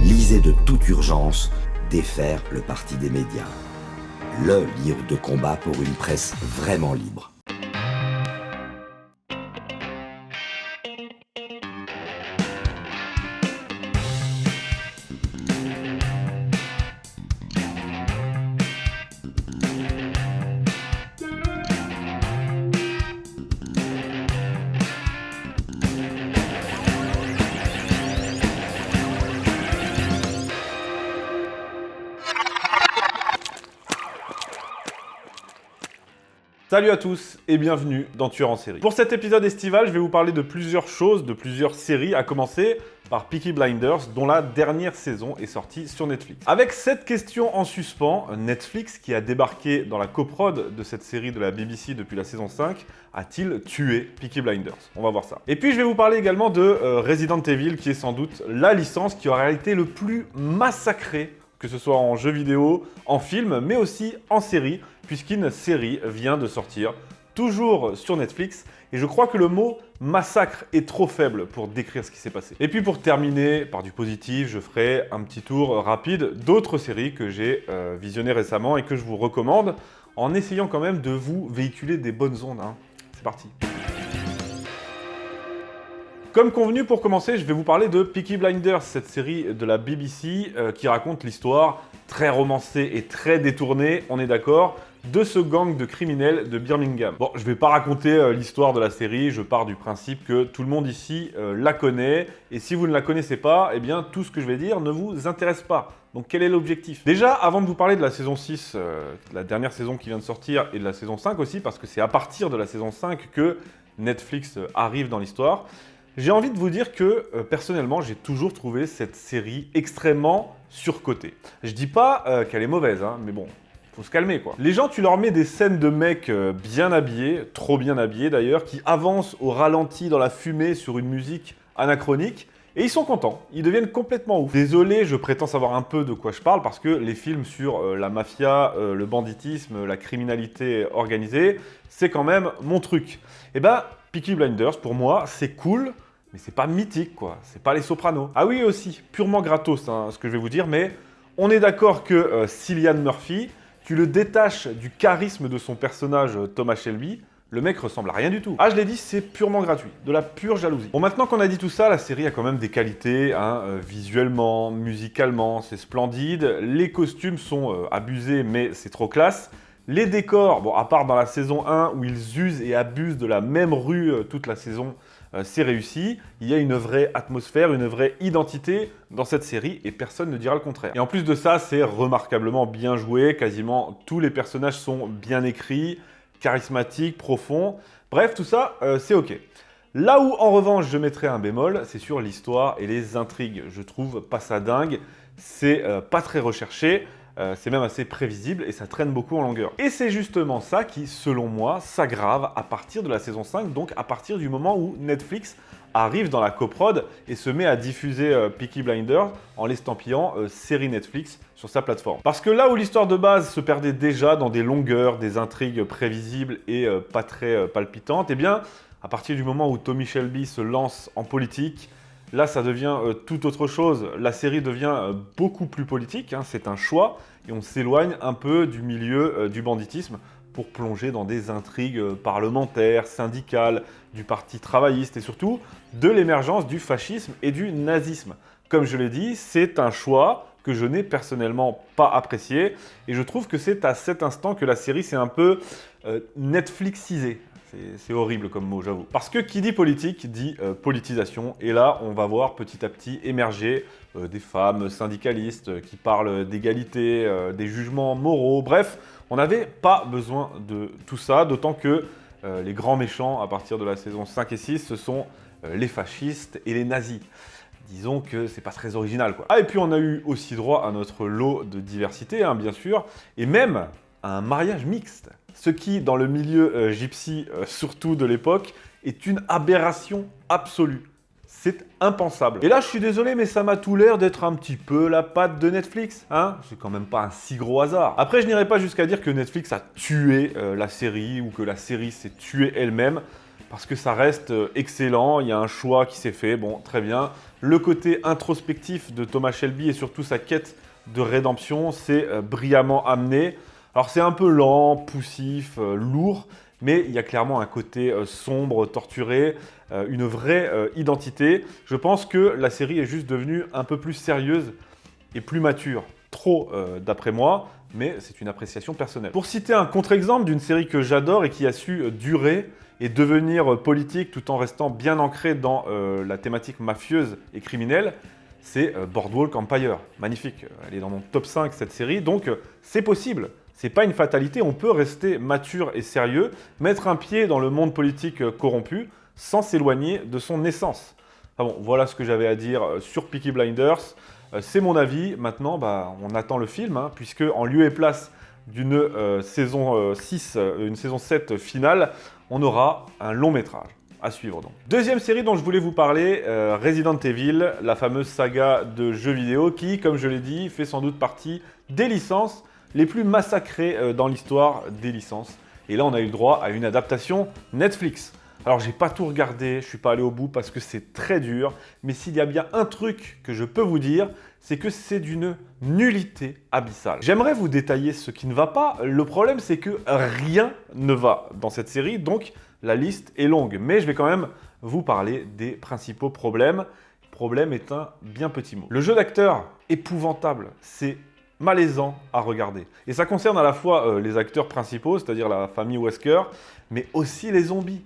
lisez de toute urgence Défaire le parti des médias. Le livre de combat pour une presse vraiment libre. Salut à tous et bienvenue dans Tueur en série. Pour cet épisode estival, je vais vous parler de plusieurs choses, de plusieurs séries, à commencer par Peaky Blinders, dont la dernière saison est sortie sur Netflix. Avec cette question en suspens, Netflix, qui a débarqué dans la coprod de cette série de la BBC depuis la saison 5, a-t-il tué Peaky Blinders? On va voir ça. Et puis je vais vous parler également de Resident Evil, qui est sans doute la licence qui aurait été le plus massacrée, que ce soit en jeu vidéo, en film, mais aussi en série, puisqu'une série vient de sortir, toujours sur Netflix, et je crois que le mot « massacre » est trop faible pour décrire ce qui s'est passé. Et puis pour terminer par du positif, je ferai un petit tour rapide d'autres séries que j'ai visionnées récemment et que je vous recommande, en essayant quand même de vous véhiculer des bonnes ondes. C'est parti. Comme convenu, pour commencer, je vais vous parler de Peaky Blinders, cette série de la BBC qui raconte l'histoire très romancée et très détournée, on est d'accord, de ce gang de criminels de Birmingham. Bon, je vais pas raconter l'histoire de la série, je pars du principe que tout le monde ici la connaît, et si vous ne la connaissez pas, eh bien tout ce que je vais dire ne vous intéresse pas. Donc quel est l'objectif? Déjà, avant de vous parler de la saison 6, la dernière saison qui vient de sortir, et de la saison 5 aussi, parce que c'est à partir de la saison 5 que Netflix arrive dans l'histoire, j'ai envie de vous dire que, personnellement, j'ai toujours trouvé cette série extrêmement surcotée. Je dis pas qu'elle est mauvaise, mais bon, faut se calmer quoi. Les gens, tu leur mets des scènes de mecs bien habillés, trop bien habillés d'ailleurs, qui avancent au ralenti dans la fumée sur une musique anachronique, et ils sont contents, ils deviennent complètement ouf. Désolé, je prétends savoir un peu de quoi je parle, parce que les films sur la mafia, le banditisme, la criminalité organisée, c'est quand même mon truc. Et ben, Peaky Blinders, pour moi, c'est cool, mais c'est pas mythique, quoi. C'est pas les Sopranos. Ah oui, aussi, purement gratos, ce que je vais vous dire, mais on est d'accord que Cillian Murphy, tu le détaches du charisme de son personnage Thomas Shelby, le mec ressemble à rien du tout. Ah, je l'ai dit, c'est purement gratuit, de la pure jalousie. Bon, maintenant qu'on a dit tout ça, la série a quand même des qualités, visuellement, musicalement, c'est splendide. Les costumes sont abusés, mais c'est trop classe. Les décors, bon, à part dans la saison 1 où ils usent et abusent de la même rue toute la saison, c'est réussi. Il y a une vraie atmosphère, une vraie identité dans cette série et personne ne dira le contraire. Et en plus de ça, c'est remarquablement bien joué. Quasiment tous les personnages sont bien écrits, charismatiques, profonds. Bref, tout ça, c'est ok. Là où, en revanche, je mettrais un bémol, c'est sur l'histoire et les intrigues. Je trouve pas ça dingue, c'est pas très recherché. C'est même assez prévisible et ça traîne beaucoup en longueur. Et c'est justement ça qui, selon moi, s'aggrave à partir de la saison 5, donc à partir du moment où Netflix arrive dans la coprod et se met à diffuser Peaky Blinders en l'estampillant série Netflix sur sa plateforme. Parce que là où l'histoire de base se perdait déjà dans des longueurs, des intrigues prévisibles et pas très palpitantes, eh bien, à partir du moment où Tommy Shelby se lance en politique, là, ça devient tout autre chose. La série devient beaucoup plus politique, c'est un choix, et on s'éloigne un peu du milieu du banditisme pour plonger dans des intrigues parlementaires, syndicales, du parti travailliste et surtout de l'émergence du fascisme et du nazisme. Comme je l'ai dit, c'est un choix que je n'ai personnellement pas apprécié, et je trouve que c'est à cet instant que la série s'est un peu Netflixisée. C'est horrible comme mot, j'avoue. Parce que qui dit politique dit politisation. Et là, on va voir petit à petit émerger des femmes syndicalistes qui parlent d'égalité, des jugements moraux. Bref, on n'avait pas besoin de tout ça, d'autant que les grands méchants, à partir de la saison 5 et 6, ce sont les fascistes et les nazis. Disons que c'est pas très original, quoi. Ah, et puis on a eu aussi droit à notre lot de diversité, bien sûr, et même à un mariage mixte. Ce qui, dans le milieu gypsy, surtout de l'époque, est une aberration absolue. C'est impensable. Et là, je suis désolé, mais ça m'a tout l'air d'être un petit peu la patte de Netflix. C'est quand même pas un si gros hasard. Après, je n'irai pas jusqu'à dire que Netflix a tué la série ou que la série s'est tuée elle-même, parce que ça reste excellent, il y a un choix qui s'est fait, bon, très bien. Le côté introspectif de Thomas Shelby et surtout sa quête de rédemption, c'est brillamment amené. Alors c'est un peu lent, poussif, lourd, mais il y a clairement un côté sombre, torturé, une vraie identité. Je pense que la série est juste devenue un peu plus sérieuse et plus mature. Trop d'après moi, mais c'est une appréciation personnelle. Pour citer un contre-exemple d'une série que j'adore et qui a su durer et devenir politique tout en restant bien ancrée dans la thématique mafieuse et criminelle, c'est Boardwalk Empire. Magnifique, elle est dans mon top 5 cette série, donc c'est possible. C'est pas une fatalité, on peut rester mature et sérieux, mettre un pied dans le monde politique corrompu sans s'éloigner de son essence. Enfin bon, voilà ce que j'avais à dire sur Peaky Blinders. C'est mon avis. Maintenant, on attend le film, hein, puisque en lieu et place d'une saison 6, une saison 7 finale, on aura un long métrage. À suivre donc. Deuxième série dont je voulais vous parler, Resident Evil, la fameuse saga de jeux vidéo qui, comme je l'ai dit, fait sans doute partie des licences les plus massacrées dans l'histoire des licences. Et là, on a eu le droit à une adaptation Netflix. Alors, j'ai pas tout regardé, je suis pas allé au bout parce que c'est très dur, mais s'il y a bien un truc que je peux vous dire, c'est que c'est d'une nullité abyssale. J'aimerais vous détailler ce qui ne va pas. Le problème, c'est que rien ne va dans cette série, donc la liste est longue, mais je vais quand même vous parler des principaux problèmes. Problème est un bien petit mot. Le jeu d'acteur, épouvantable, c'est malaisant à regarder. Et ça concerne à la fois les acteurs principaux, c'est-à-dire la famille Wesker, mais aussi les zombies.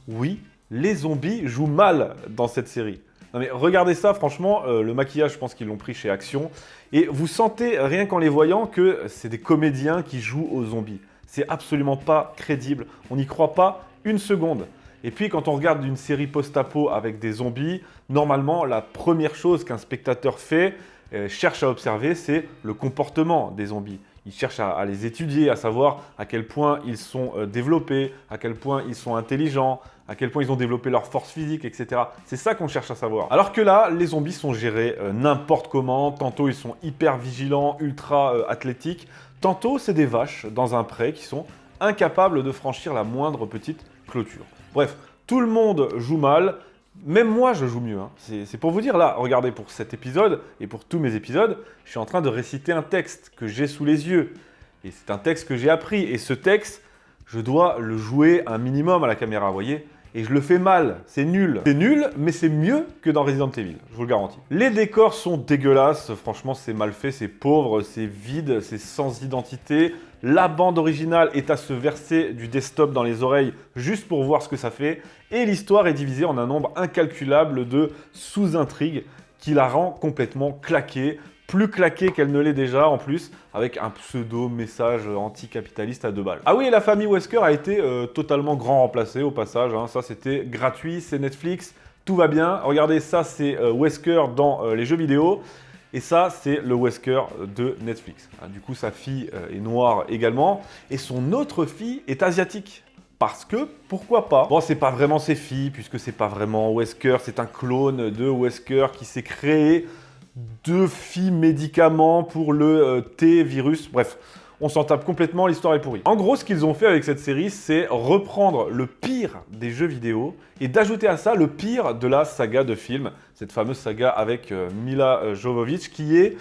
Oui, les zombies jouent mal dans cette série. Non mais regardez ça, franchement, le maquillage, je pense qu'ils l'ont pris chez Action. Et vous sentez, rien qu'en les voyant, que c'est des comédiens qui jouent aux zombies. C'est absolument pas crédible. On n'y croit pas une seconde. Et puis quand on regarde une série post-apo avec des zombies, normalement la première chose qu'un spectateur fait, cherche à observer, c'est le comportement des zombies. Il cherche à les étudier, à savoir à quel point ils sont développés, à quel point ils sont intelligents, à quel point ils ont développé leur force physique, etc. C'est ça qu'on cherche à savoir. Alors que là, les zombies sont gérés n'importe comment. Tantôt ils sont hyper vigilants, ultra athlétiques. Tantôt c'est des vaches dans un pré qui sont incapables de franchir la moindre petite clôture. Bref, tout le monde joue mal, même moi je joue mieux. Hein. C'est pour vous dire, là, regardez, pour cet épisode et pour tous mes épisodes, je suis en train de réciter un texte que j'ai sous les yeux. Et c'est un texte que j'ai appris. Et ce texte, je dois le jouer un minimum à la caméra, vous voyez ? Et je le fais mal, c'est nul. C'est nul, mais c'est mieux que dans Resident Evil, je vous le garantis. Les décors sont dégueulasses, franchement c'est mal fait, c'est pauvre, c'est vide, c'est sans identité. La bande originale est à se verser du desktop dans les oreilles juste pour voir ce que ça fait. Et l'histoire est divisée en un nombre incalculable de sous-intrigues qui la rend complètement claquée. Plus claquée qu'elle ne l'est déjà en plus, avec un pseudo-message anticapitaliste à 2 balles. Ah oui, et la famille Wesker a été totalement grand remplacée au passage, hein. Ça c'était gratuit, c'est Netflix, tout va bien. Regardez, ça c'est Wesker dans les jeux vidéo, et ça c'est le Wesker de Netflix. Du coup, sa fille est noire également, et son autre fille est asiatique. Parce que, pourquoi pas? Bon, c'est pas vraiment ses filles, puisque c'est pas vraiment Wesker, c'est un clone de Wesker qui s'est créé 2 filles médicaments pour le T-virus. Bref, on s'en tape complètement, l'histoire est pourrie. En gros, ce qu'ils ont fait avec cette série, c'est reprendre le pire des jeux vidéo et d'ajouter à ça le pire de la saga de films, cette fameuse saga avec Mila Jovovich, qui est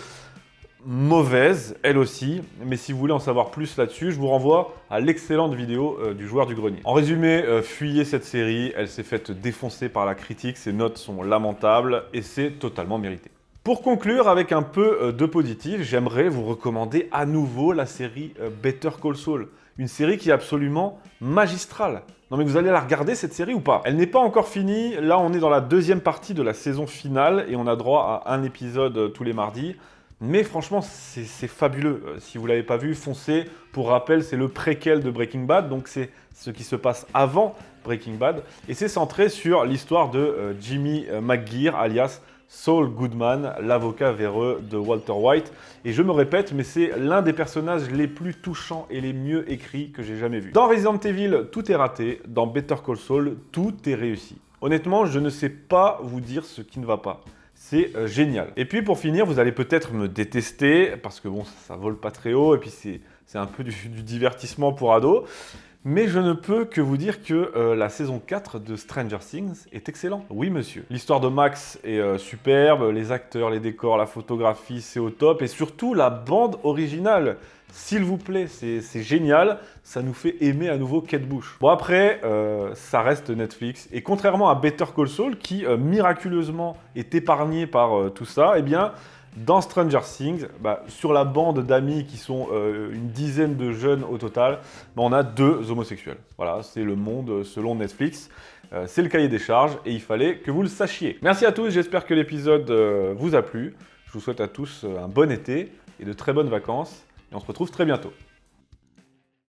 mauvaise, elle aussi. Mais si vous voulez en savoir plus là-dessus, je vous renvoie à l'excellente vidéo du joueur du grenier. En résumé, fuyez cette série, elle s'est faite défoncer par la critique, ses notes sont lamentables et c'est totalement mérité. Pour conclure avec un peu de positif, j'aimerais vous recommander à nouveau la série Better Call Saul. Une série qui est absolument magistrale. Non mais vous allez la regarder cette série ou pas? Elle n'est pas encore finie, là on est dans la deuxième partie de la saison finale et on a droit à un épisode tous les mardis. Mais franchement c'est fabuleux, si vous ne l'avez pas vu, foncez. Pour rappel, c'est le préquel de Breaking Bad, donc c'est ce qui se passe avant Breaking Bad. Et c'est centré sur l'histoire de Jimmy McGear, alias Saul Goodman, l'avocat véreux de Walter White. Et je me répète, mais c'est l'un des personnages les plus touchants et les mieux écrits que j'ai jamais vus. Dans Resident Evil, tout est raté. Dans Better Call Saul, tout est réussi. Honnêtement, je ne sais pas vous dire ce qui ne va pas. C'est génial. Et puis pour finir, vous allez peut-être me détester, parce que bon, ça vole pas très haut, et puis c'est un peu du divertissement pour ados. Mais je ne peux que vous dire que la saison 4 de Stranger Things est excellente. Oui, monsieur. L'histoire de Max est superbe, les acteurs, les décors, la photographie, c'est au top. Et surtout, la bande originale. S'il vous plaît, c'est génial. Ça nous fait aimer à nouveau Kate Bush. Bon, après, ça reste Netflix. Et contrairement à Better Call Saul, qui miraculeusement est épargné par tout ça, eh bien, dans Stranger Things, sur la bande d'amis qui sont une dizaine de jeunes au total, on a 2 homosexuels. Voilà, c'est le monde selon Netflix. C'est le cahier des charges et il fallait que vous le sachiez. Merci à tous, j'espère que l'épisode vous a plu. Je vous souhaite à tous un bon été et de très bonnes vacances. Et on se retrouve très bientôt.